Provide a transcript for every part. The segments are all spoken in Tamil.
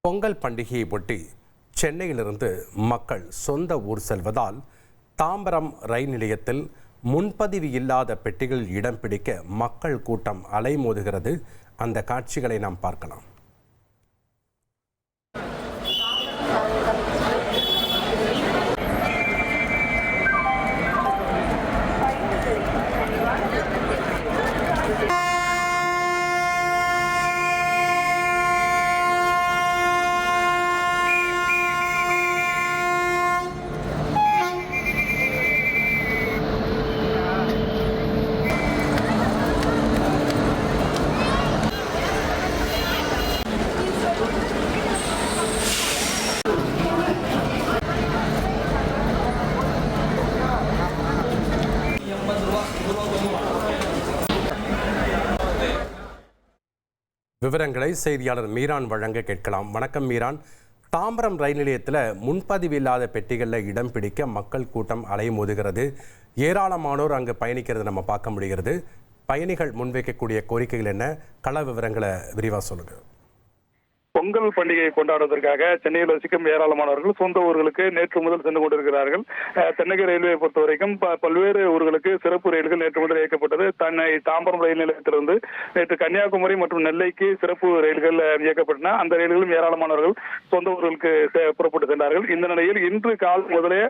பொங்கல் பண்டிகையை ஒட்டி சென்னையிலிருந்து மக்கள் சொந்த ஊர் செல்வதால் தாம்பரம் ரயில் நிலையத்தில் முன்பதிவு இல்லாத பெட்டிகளில் இடம் பிடிக்க மக்கள் கூட்டம் அலைமோதுகிறது. அந்த காட்சிகளை நாம் பார்க்கலாம். விவரங்களை செய்தியாளர் மீரான் வழங்க கேட்கலாம். வணக்கம் மீரான். தாம்பரம் ரயில் நிலையத்தில் முன்பதிவு இல்லாத பெட்டிகளில் இடம் பிடிக்க மக்கள் கூட்டம் அலைமோதுகிறது. ஏராளமானோர் அங்கு பயணிக்கிறது நம்ம பார்க்க முடிகிறது. பயணிகள் முன்வைக்கக்கூடிய கோரிக்கைகள் என்ன? கள விவரங்களை விரிவாக சொல்லுங்கள். பொங்கல் பண்டிகையை கொண்டாடுவதற்காக சென்னையில் வசிக்கும் ஏராளமானவர்கள் சொந்த ஊர்களுக்கு நேற்று முதல் சென்று கொண்டிருக்கிறார்கள். தென்னக ரயில்வே பொறுத்த வரைக்கும் பல்வேறு ஊர்களுக்கு சிறப்பு ரயில்கள் நேற்று முதல் இயக்கப்பட்டது. தாம்பரம் ரயில் நிலையத்திலிருந்து நேற்று கன்னியாகுமரி மற்றும் நெல்லைக்கு சிறப்பு ரயில்கள் இயக்கப்பட்டன. அந்த ரயில்களும் ஏராளமானவர்கள் சொந்த ஊர்களுக்கு புறப்பட்டு சென்றார்கள். இந்த நிலையில் இன்று காலை முதலே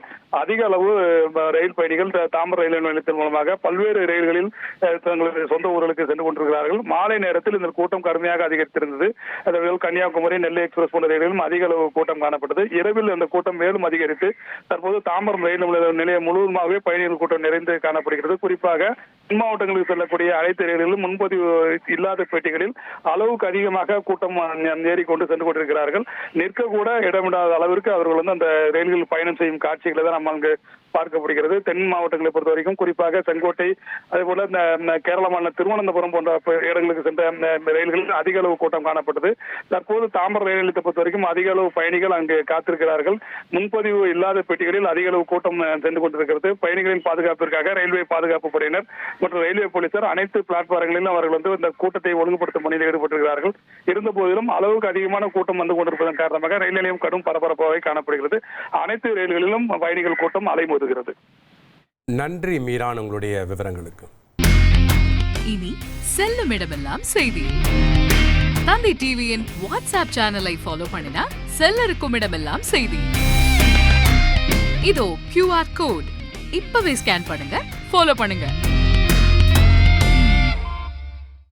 அதிக அளவு ரயில் பயணிகள் தாம்பரம் ரயில் நிலையத்தின் மூலமாக பல்வேறு ரயில்களில் தங்களது சொந்த ஊர்களுக்கு சென்று கொண்டிருக்கிறார்கள். மாலை நேரத்தில் இந்த கூட்டம் கடுமையாக அதிகரித்திருந்தது. கன்னியாகுமரி நெல்லை எக்ஸ்பிரஸ் போன்ற ரயில்களும் அதிக அளவு கூட்டம் காணப்பட்டது. இரவில் அந்த கூட்டம் மேலும் அதிகரித்து தற்போது தாம்பரம் ரயில் நிலையம் முழுவதுமாகவே பயணிகள் கூட்டம் நிறைந்து காணப்படுகிறது. குறிப்பாக தென் மாவட்டங்களுக்கு செல்லக்கூடிய அனைத்து ரயில்களிலும் முன்பதிவு இல்லாத பெட்டிகளில் அளவுக்கு அதிகமாக கூட்டம் ஏறிக்கொண்டு சென்று கொண்டிருக்கிறார்கள். நிற்க கூட இடமிடாத அளவிற்கு அவர்கள் அந்த ரயில்களில் பயணம் செய்யும் காட்சிகளை தான் நம்ம அங்கு பார்க்கப்படுகிறது. தென் மாவட்டங்களை பொறுத்த வரைக்கும் குறிப்பாக செங்கோட்டை, அதே போல இந்த கேரள மாநில திருவனந்தபுரம் போன்ற இடங்களுக்கு சென்ற ரயில்களில் அதிக அளவு கூட்டம் காணப்பட்டது. தற்போது தாம்பரம் ரயில் நிலையத்தை பொறுத்த வரைக்கும் அதிக அளவு பயணிகள் அங்கு காத்திருக்கிறார்கள். முன்பதிவு இல்லாத பெட்டிகளில் அதிக அளவு கூட்டம் சென்று கொண்டிருக்கிறது. பயணிகளின் பாதுகாப்பிற்காக ரயில்வே பாதுகாப்பு படையினர் மற்றும் ரயில்வே போலீசார் அனைத்து பிளாட்பாரங்களிலும் அவர்கள் இந்த கூட்டத்தை ஒழுங்குபடுத்தும் பணியில் ஈடுபட்டிருக்கிறார்கள். இருந்த போதிலும் அளவுக்கு அதிகமான கூட்டம் வந்து கொண்டிருப்பதன் காரணமாக ரயில் நிலையம் கடும் பரபரப்பாக காணப்படுகிறது. அனைத்து ரயில்களிலும் பயணிகள் கூட்டம் அலைமோதுகிறது. நன்றி மீரான், உங்களுடைய விவரங்களுக்கு. இனி செல்லும் இடமெல்லாம் செய்தி. தந்தி டிவியின் வாட்ஸ்அப் சேனலை ஃபாலோ பண்ணினா செல்ல இருக்கும் இடமெல்லாம் செய்தி. இதோ QR கோட் இப்பவே ஸ்கேன் பண்ணுங்க, ஃபாலோ பண்ணுங்க.